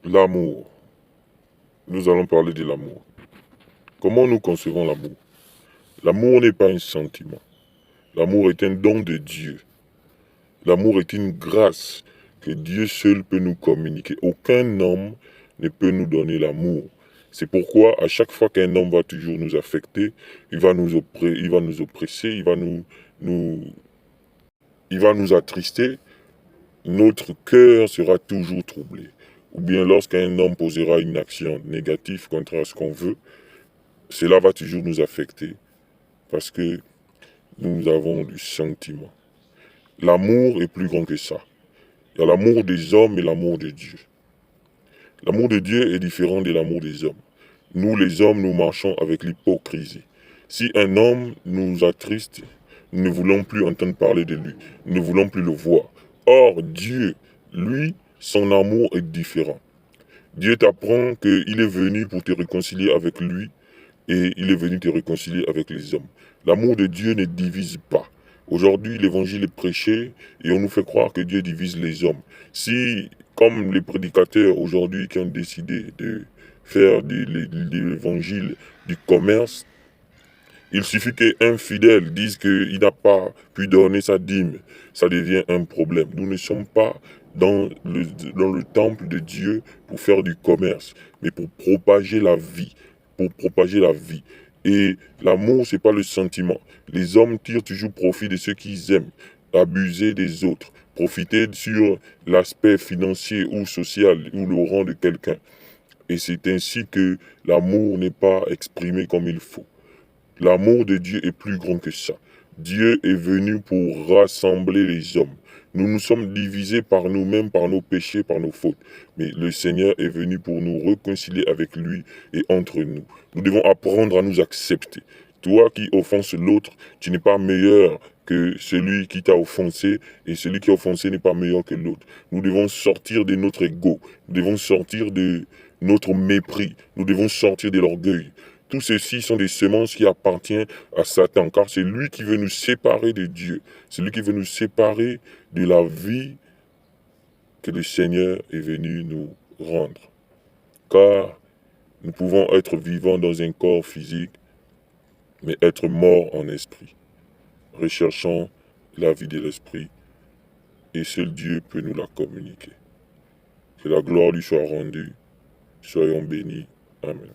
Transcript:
L'amour. Nous allons parler de l'amour. Comment nous concevons l'amour? L'amour n'est pas un sentiment. L'amour est un don de Dieu. L'amour est une grâce que Dieu seul peut nous communiquer. Aucun homme ne peut nous donner l'amour. C'est pourquoi à chaque fois qu'un homme va toujours nous affecter, il va nous oppresser, il va nous attrister, notre cœur sera toujours troublé. Ou bien lorsqu'un homme posera une action négative contre ce qu'on veut, cela va toujours nous affecter parce que nous avons du sentiment. L'amour est plus grand que ça. Il y a l'amour des hommes et l'amour de Dieu. L'amour de Dieu est différent de l'amour des hommes. Nous, les hommes, nous marchons avec l'hypocrisie. Si un homme nous attriste, nous ne voulons plus entendre parler de lui. Nous ne voulons plus le voir. Or, Dieu, lui, son amour est différent. Dieu t'apprend qu'il est venu pour te réconcilier avec lui et il est venu te réconcilier avec les hommes. L'amour de Dieu ne divise pas. Aujourd'hui, l'évangile est prêché et on nous fait croire que Dieu divise les hommes. Si, comme les prédicateurs aujourd'hui qui ont décidé de faire de l'évangile du commerce, il suffit qu'un fidèle dise qu'il n'a pas pu donner sa dîme, ça devient un problème. Nous ne sommes pas dans le temple de Dieu pour faire du commerce, mais pour propager la vie. Pour propager la vie. Et l'amour, c'est pas le sentiment. Les hommes tirent toujours profit de ceux qu'ils aiment, abuser des autres, profiter sur l'aspect financier ou social ou le rang de quelqu'un. Et c'est ainsi que l'amour n'est pas exprimé comme il faut. L'amour de Dieu est plus grand que ça. Dieu est venu pour rassembler les hommes. Nous nous sommes divisés par nous-mêmes, par nos péchés, par nos fautes. Mais le Seigneur est venu pour nous réconcilier avec lui et entre nous. Nous devons apprendre à nous accepter. Toi qui offenses l'autre, tu n'es pas meilleur que celui qui t'a offensé et celui qui a offensé n'est pas meilleur que l'autre. Nous devons sortir de notre ego. Nous devons sortir de notre mépris. Nous devons sortir de l'orgueil. Tout ceci sont des semences qui appartiennent à Satan, car c'est lui qui veut nous séparer de Dieu. C'est lui qui veut nous séparer de la vie que le Seigneur est venu nous rendre. Car nous pouvons être vivants dans un corps physique, mais être morts en esprit. Recherchons la vie de l'esprit, et seul Dieu peut nous la communiquer. Que la gloire lui soit rendue. Soyons bénis. Amen.